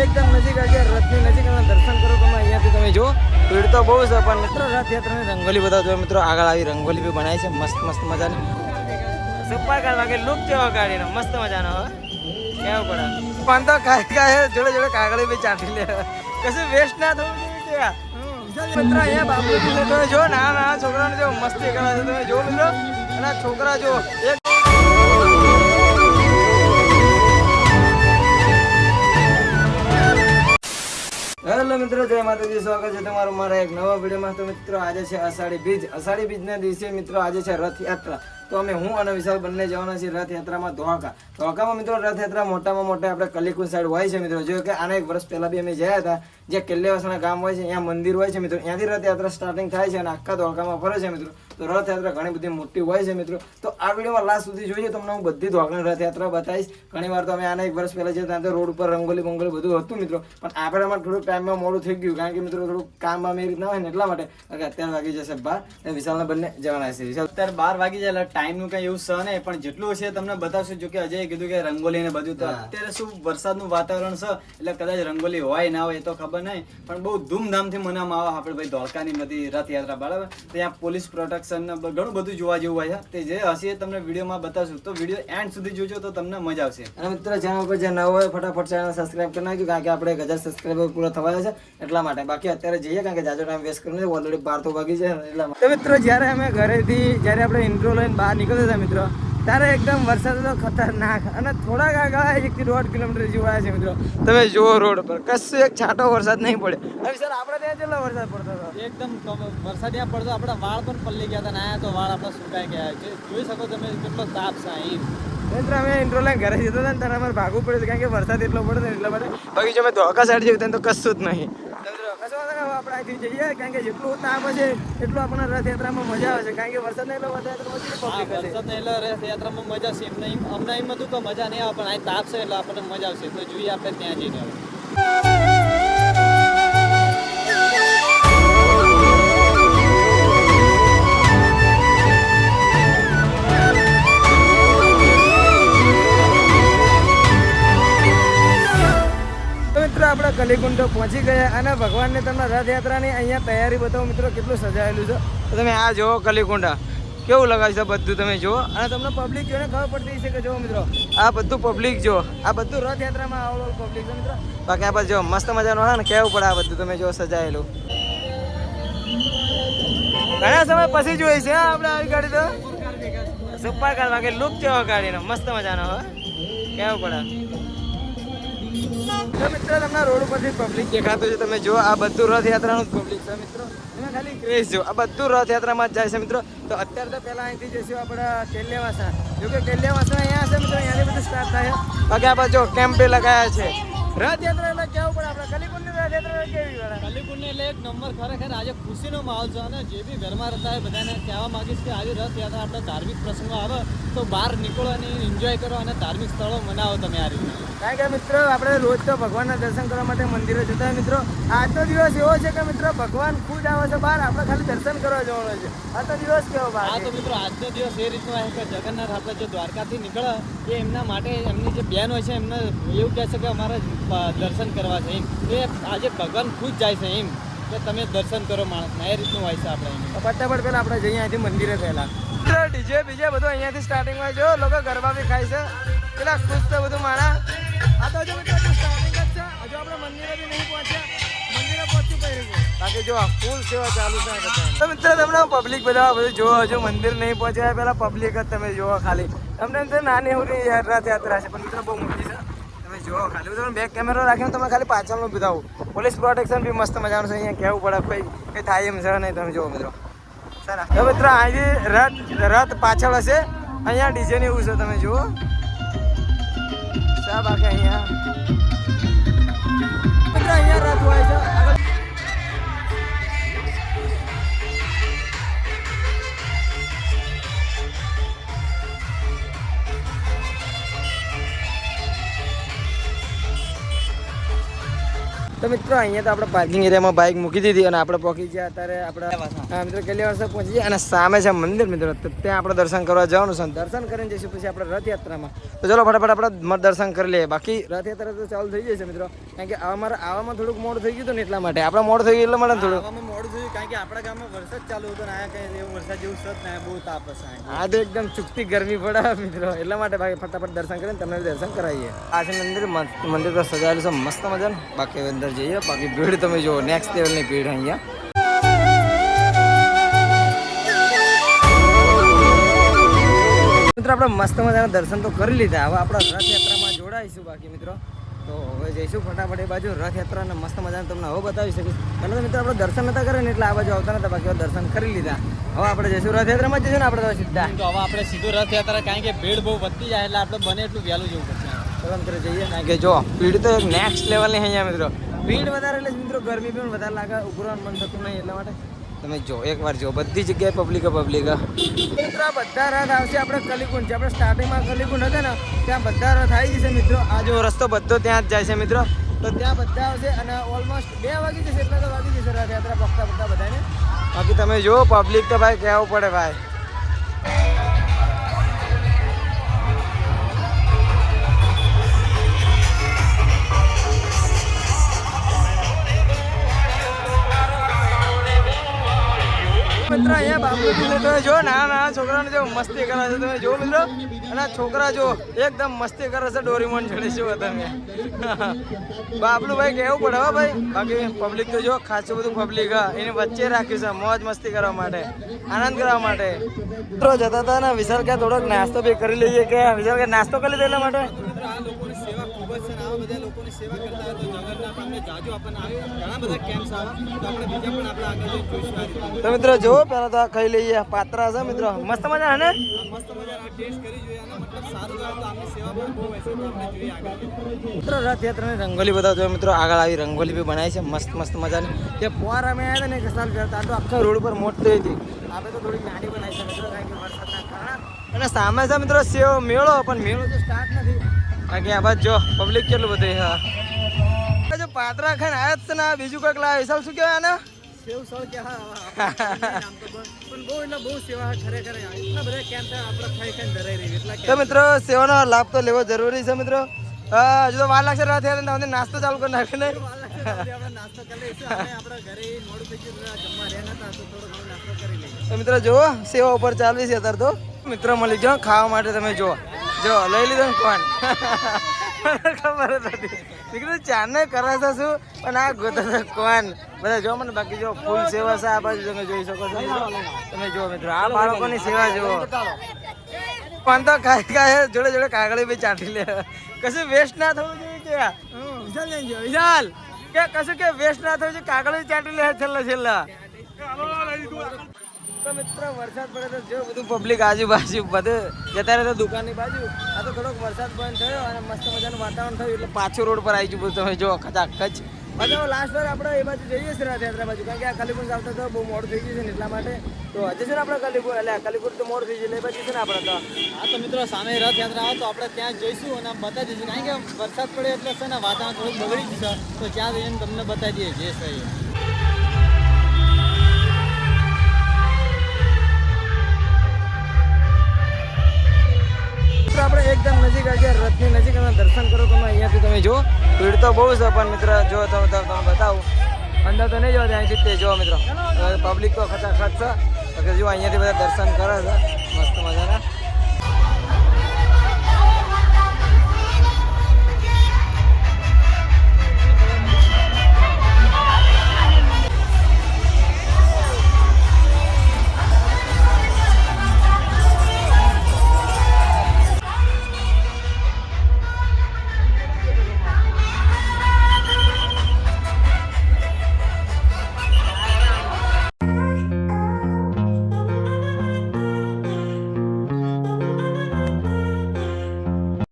એકદમ નજીક આવી ગયા, રથની નજીક અને દર્શન કરો તમે અહીંયાથી. તમે જો ભીડ તો બહુ છે, પણ મિત્રો રથયાત્રાની રંગોલી બતાવજો મિત્રો. આગળ આવી રંગોલી બી બનાવી છે મસ્ત મસ્ત મજાની. સુપર કાઢવા કે લુક જેવો કાઢીને મસ્ત મજાનો હોય કેવું પડે. પણ તો કાંઈ જોડે જોડે કાગળ બી ચાટી લે, કશું વેસ્ટ ના થવું જોઈએ. મિત્ર અહીંયા બાપુજી છે, તમે જો નાના છોકરાને જો મસ્તી કરે છે, તમે જો મિત્રો. અને છોકરા જો એક હેલો મિત્રો, જય માતાજી. સ્વાગત છે તમારું મારા એક નવા વિડીયોમાં. તો મિત્રો આજે છે અષાઢી બીજ. અષાઢી બીજના દિવસે મિત્રો આજે છે રથયાત્રા. તો અમે હું અને વિશાલ બંને જવાના છીએ રથયાત્રામાં ધોળકા. ધોળકામાં મિત્રો રથયાત્રા મોટામાં મોટા આપણે કલીકુંજ સાઈડ હોય છે મિત્રો. જો કે આના એક વર્ષ પહેલા બી અમે ગયા હતા, જે કેલ્લેવાસણા ગામ હોય છે, અહીંયા મંદિર હોય છે મિત્રો. ત્યાંથી રથયાત્રા સ્ટાર્ટિંગ થાય છે અને આખા ધોળકામાં ફરે છે મિત્રો. તો રથયાત્રા ઘણી બધી મોટી હોય છે મિત્રો. તો આ વિડીયોમાં લાસ્ટ સુધી જોઈએ, તમને હું બધી ધોળકાની રથયાત્રા બતાવીશ. ઘણી વાર તો અમે આના એક વર્ષ પહેલા જઈએ ત્યાં તો રોડ ઉપર રંગોલી બંગોલી બધું હતું મિત્રો. પણ આપણામાં થોડું ટાઈમમાં મોડું થઈ ગયું, કારણ કે મિત્રો થોડું કામ એ રીતના હોય ને એટલા માટે. અત્યારે વાગી જશે 12 અને વિશાલને બંને જવાના છે. વિશાલ અત્યારે 12 વાગી જાય એટલે ટાઈમનું કઈ એવું સહ નહીં, પણ જેટલું છે તમને બતાવશું. જો કે અજયે કીધું કે રંગોલી ને બધું, તો અત્યારે શું વરસાદનું વાતાવરણ છે એટલે કદાચ રંગોલી હોય ના હોય એ તો ખબર નહીં, પણ બહુ ધૂમધામથી મનાવવામાં આવે આપણે ભાઈ ધોળકાની બધી રથયાત્રા. બરાબર, ત્યાં પોલીસ પ્રોટેક્શન ઘણું બધું જોવા જેવું હોય છે. તે જે હશે તમને વિડીયોમાં બતાવશું, તો વિડીયો એન્ડ સુધી જોજો તો તમને મજા આવશે. અને મિત્રો ચેનલ પર જે નવો હોય ફટાફટ ચેનલ સબસ્ક્રાઇબ કરી નાખ્યું, કારણ કે આપણે 1000 સબસ્ક્રાઇબર પૂરા થવાયા છે એટલા માટે. બાકી અત્યારે જઈએ, કારણ કે જાજો ટાઈમ વેસ્ટ કરવાનો છે, ઓલરેડી 12 તો વાગી છે એટલા માટે. તો મિત્રો જ્યારે અમે ઘરેથી જ્યારે આપણે ઇન્ટ્રો લઈને બહાર નીકળતા હતા મિત્રો, ત્યારે એકદમ વરસાદ હતો ખતરનાક, અને થોડાક આગળ 1 થી 1.5 કિલોમીટર જેવું આવ્યા છે મિત્રો. તમે જુઓ રોડ પર કશું એક છાંટો વરસાદ નહીં પડે. હવે સર આપણે ત્યાં કેટલો વરસાદ પડતો હતો, એકદમ વરસાદ ત્યાં પડતો, આપણા વાળ પણ પલ્લી ગયા હતા ને આયા તો વાળ આપણા સુકાઈ ગયા છે. જોઈ શકો તમે કેટલો તાપ છે અહીં. મિત્ર અમે ઇન્ટ્રો લઈને ઘરે જતો હતા ને ત્યારે અમારે ભાગવું પડ્યું, કારણ કે વરસાદ એટલો પડે ને એટલા માટે. બાકી જો અમે ધોળકા સાઈડ જઈએ તો કશું જ નહીં. આપણે અહીંથી જઈએ, કારણ કે જેટલું તાપ હશે એટલું આપણને રથયાત્રામાં મજા આવે છે, કારણ કે વરસાદ નહીં એટલે રથયાત્રામાં મજા છે. અમને એમ હતું તો મજા નહીં આવે, પણ અહીં તાપ છે એટલે આપણને મજા આવશે. તો જોઈએ આપણે ત્યાં જઈને. આપણે કલીકુંડ પહોંચી ગયા અને ભગવાનને તમને રથયાત્રાની અહીંયા તૈયારી બતાવો મિત્રો, કેટલું સજાયેલું છે. તો તમે આ જુઓ કલીકુંડ કેવું લગાવ્યું છે બધું, તમે જુઓ. અને તમને પબ્લિક જોઈને ખબર પડતી છે કે જુઓ મિત્રો, આ બધું પબ્લિક જો, આ બધું રથયાત્રામાં આવેલું પબ્લિક છે મિત્રો. બાકી આ બાજુ મસ્ત મજાનું હોય ને, કેવું પડે આ બધું તમે જો સજાયેલું. ઘણા સમય પછી જોઈ છે આપણે આવી ગાડી, તો સુપર કાર બાકી લુક જેવો ગાડીનો મસ્ત મજાનો હોય કેવું પડે. તો મિત્રો તમને રોડ ઉપરથી પબ્લિક દેખાતું છે, તમે જો આ બધું રથયાત્રાનું જ પબ્લિક છે મિત્રો. તમે ખાલી ક્રેઝ જો, આ બધું રથયાત્રામાં જ જાય છે મિત્રો. તો અત્યારે તો પહેલાં અહીંથી જઈશું આપણે કેલ્લેવાસણા. જો કે કેલ્લેવાસણા અહીંયા હશે મિત્રો, અહીંયાથી બધું સ્ટાર્ટ થાય. બાકી આ બાજુ કેમ્પે લગાયા છે. રથયાત્રા એટલે કેવું પડે, આપણે કલીકુંડની રથયાત્રા કેવી પડે. કલીકુંડ એટલે એક નંબર. ખરેખર આજે ખુશીનો માહોલ છે, અને જે બી ઘરમાં રહેતા હોય બધાને કહેવા માંગીશ કે આજે રથયાત્રા આપણે ધાર્મિક પ્રસંગો આવે તો બહાર નીકળો અને એન્જોય કરો અને ધાર્મિક સ્થળો મનાવો તમે આ રીતે. કારણ કે મિત્રો આપણે રોજ તો ભગવાનના દર્શન કરવા માટે મંદિરે જતા હોય મિત્રો. આજનો દિવસ એવો છે કે મિત્રો ભગવાન ખુદ આવે છે બહાર, આપણે ખાલી દર્શન કરવા જવાનો છે. આજનો દિવસ કેવો બહાર? હા તો મિત્રો આજનો દિવસ એ રીતનો છે કે જગન્નાથ આપણે જે દ્વારકાથી નીકળે એ એમના માટે એમની જે બેન હોય છે એમને એવું કહે છે કે અમારે દર્શન કરવા છે એમ. એ આજે ભગવાન ખુદ જાય છે એમ કે તમે દર્શન કરો માણસના, એ રીતનું હોય છે આપણે. ફટાફટ પહેલાં આપણે જઈએ અહીંથી મંદિરે પહેલા. ડીજે બીજે બધું અહીંયાથી સ્ટાર્ટિંગ હોય છે. લોકો ગરબા બી ખાય છે, પેલા ખુશ તો બધું માણા. આ તો હજુ મિત્રો સ્ટાર્ટિંગ જ છે, હજુ આપણે મંદિરે બી નહીં પહોંચ્યા, મંદિરે પહોંચી પડ્યું છે. બાકી જો ફૂલ સેવા ચાલુ છે. તો મિત્રો તમને પબ્લિક બધા બધું જોવો, હજુ મંદિર નહીં પહોંચ્યા પહેલા પબ્લિક જ તમે જોવો ખાલી. તમને એમ તો નાની એવડી રથયાત્રા છે, પણ મિત્રો બહુ મોટી છે. તમે જોવો ખાલી તમે બેક કેમેરો રાખીને તમે ખાલી પાછળનું બતાવો. પોલીસ પ્રોટેક્શન બી મસ્ત મજાનું છે અહીંયા, કહેવું પડે ભાઈ કંઈ થાય એમ છે નહીં. તમે જોવો મિત્રો સારા. તો મિત્રો અહીંથી રથ પાછળ હશે, અહીંયા ડીજે ને એવું છે તમે જુઓ. બાકી અહીંયા મિત્રો અહીંયા રથ હોય છે. તો મિત્રો અહીંયા તો આપણે પાર્કિંગ એરિયામાં બાઇક મૂકી દીધી અને આપણે પહોંચી ગયા અત્યારે આપણે મિત્રો કેટલી વર્ષે પહોંચી ગયા અને સામે છે મંદિર મિત્રો, તો ત્યાં આપણે દર્શન કરવા જવાનું છે. દર્શન કરીને જઈશું પછી આપણે રથયાત્રામાં. તો ચલો ફટાફટ આપણે દર્શન કરી લઈએ. બાકી રથયાત્રા તો ચાલુ થઈ જશે મિત્રો, કારણ કે અમારે આવવામાં થોડુંક મોડું થઈ ગયું હતું ને એટલા માટે. આપણે મોડું થઈ ગયું એટલા માટે થોડું આવવામાં મોડું થયું, કારણ કે આપણા ગામમાં વરસાદ ચાલુ હતો ને આયા કઈ એવું વરસાદ જેવું સત ને બહુ તાપ હશે. આ તો એકદમ ચૂકતી ગરમી પડે મિત્રો, એટલા માટે ભાઈ ફટાફટ દર્શન કરીને તમને દર્શન કરાવીએ. આ છે મંદિર. મંદિર તો સજાયેલું છે મસ્ત મજાનું. બાકી અંદર જઈએ. બાકી ભીડ તમે જુઓ, નેક્સ્ટ લેવલની ભીડ અહીંયા. મિત્રો આપણે મસ્ત મજાના દર્શન તો કરી લીધા. હવે આપણે રથયાત્રામાં જોડાઈશું. બાકી મિત્રો તો હવે જઈશું ફટાફટ એ બાજુ રથયાત્રાને મસ્ત મજાને તમને હવે બતાવી શકીશ. પહેલાં તો મિત્રો આપણે દર્શન નતા કરે ને એટલે આ બાજુ આવતા નતા. બાકી હવે દર્શન કરી લીધા. હવે આપણે જઈશું રથયાત્રામાં જઈશું ને આપણે તો સીધા. તો હવે આપણે સીધું રથયાત્રા, કારણ કે ભીડ બહુ વધતી જાય એટલે આપણે બને એટલું વહેલું જવું પડશે. ચલો મિત્રો જઈએ. કારણ કે જો ભીડ તો એક નેક્સ્ટ લેવલની અહીંયા મિત્રો. ભીડ વધારે એટલે મિત્રો ગરમી પણ વધારે લાગે, ઉભરવાનું મન થતું નહીં. એટલા માટે તમે જો એકવાર જો બધી જગ્યાએ પબ્લિક મિત્રો આ બધા રથ આવશે આપણે કલીકુંડ છે. આપણે સ્ટાર્ટિંગમાં કલીકુંડ હતા ને ત્યાં બધા રથ આવી જશે મિત્રો. આ જો રસ્તો બધો ત્યાં જ જાય છે મિત્રો, તો ત્યાં બધા આવશે અને ઓલમોસ્ટ 2 વાગી જશે એટલે તો વાગી જશે રથયાત્રા પકતા બધાને. બાકી તમે જો પબ્લિક તો ભાઈ કહેવું પડે ભાઈ. મિત્રો અહીંયા બાપુજી તમે જો નાના છોકરાને જો મસ્તી કરે છે તમે જો મિત્રો. અને છોકરા જો એકદમ મસ્તી કરે છે, ડોરીમોન ચડે છે તમે. બાપલું ભાઈ કેવું પડે હો ભાઈ. બાકી પબ્લિક તો જો ખાસું બધું પબ્લિક એની વચ્ચે રાખ્યું છે મોજ મસ્તી કરવા માટે, આનંદ કરવા માટે. મિત્રો જતા હતા ને વિશાલ કે થોડોક નાસ્તો બી કરી લઈએ. કે વિશાલ કે નાસ્તો કરી લીધો એટલા માટે. આ લોકોની સેવા ખૂબ જ છે ને આવા બધા લોકોની સેવા કરતા હોય તો જગતના આપણને જાજો આપણને આવે ઘણા બધા કેમ્પ્સ આવે તો આપણે બીજા પણ આપણે આગળ જોઈશું. તો મિત્રો જો પહેલા તો આ ખાઈ લઈએ. પાત્રા છે મિત્રો મસ્ત મજા ને. મસ્ત મજાના ટેસ્ટ કરી જોઈએ અને મતલબ સારું લાગે તો આપણી સેવા પણ બહુ હોય છે તો આપણે જોઈએ આગળ. મિત્રો રથયાત્રાની રંગોલી બતાવજો મિત્રો. આગળ આવી રંગોલી બી બનાવી છે મસ્ત મસ્ત મજાની. તે પોર અમે આવ્યા હતા ને એક સાલ કરતા તો આખા રોડ પર મોટી હતી. આપણે તો થોડી નાની બનાવી છે મિત્રો, કારણ કે વરસાદના કારણે. અને સામે છે મિત્રો સેવ મેળો, પણ મેળો તો સ્ટાર્ટ નથી. કારણ કે આ બાજુ જો પબ્લિક કેટલું બધું. હા જો પાત્રા ખાઈને આવ્યા જ છે ને બીજું કંઈક લાવે. વિશાલ શું કહેવાય આને? સેવ સળ કે હા નામ તો પણ બહુ એટલે બહુ સેવા ખરેખર એટલા બધા કેમ્પ આપણે ખાઈ ખાઈને ધરાઈ રહી એટલા. તો મિત્રો સેવાનો લાભ તો લેવો જરૂરી છે મિત્રો. હજુ તો વાર લાગશે રથયાત્રા નાસ્તો ચાલુ કરી નાખે ને. આપણે નાસ્તો કરી લઈશું. આપણા ઘરે મોડું થઈ ગયું જમવા રહ્યા નતા તો થોડો ઘણો નાસ્તો કરી લઈએ. તો મિત્રો જુઓ સેવા ઉપર ચાલવી છે અત્યારે તો. મિત્રો મળી જાઓ ખાવા માટે. તમે જુઓ જો લઈ લીધો ને કોણ ખબર જ હતી. દીકરી ચાને કરે છે શું પણ આ ગોતો કોણ બધા જો મને. બાકી જો ફૂલ સેવા છે આ બાજુ તમે જોઈ શકો છો. તમે જુઓ મિત્રો આ બાળકોની સેવા જુઓ. પણ તો ખાય જોડે જોડે કાગળી બી ચાટી લે. કશું વેસ્ટ ના થવું જોઈએ. કે વિશાલ કે કશું કે વેસ્ટ ના થવું જોઈએ. કાગળી ચાટી લે છેલ્લા. તો મિત્ર વરસાદ પડે તો જો બધું પબ્લિક આજુબાજુ બધું જતા રહે તો દુકાનની બાજુ. આ તો થોડોક વરસાદ બંધ થયો અને મસ્ત મજાનું વાતાવરણ થયું એટલે પાછું રોડ પર આવી ગયું. તમે જો ખચાખચ. પછી લાસ્ટ વાર આપણે એ બાજુ જઈએ છીએ રથયાત્રા બાજુ, કારણ કે આ કલીકુંડ આવતા તો બહુ મોડું થઈ ગયું છે ને એટલા માટે. તો હજુ છે ને આપણે કલીકુંડ એટલે કલીકુંડ તો મોડું થઈ ગયું એટલે એ બાજુ છે ને આપણે તો. હા તો મિત્રો સામે રથયાત્રા આવે તો આપણે ત્યાં જઈશું અને બતાવી દઈશું, કારણ કે વરસાદ પડે એટલે છે ને વાતાવરણ થોડુંક બગડી જશે તો ત્યાં જઈને તમને બતાવી દઈએ જે છે એ. આપણે એકદમ નજીક આવી ગયા રથની નજીક અને દર્શન કરો તમે અહીંયાથી. તમે જો ભીડ તો બહુ છે પણ મિત્ર જો તમે બતાવું અંદર તો નહીં જો ત્યાંથી તે જો મિત્રો પબ્લિક તો ખચાખચ છે. જો અહીંયાથી બધા દર્શન કરે છે મસ્ત મજાના.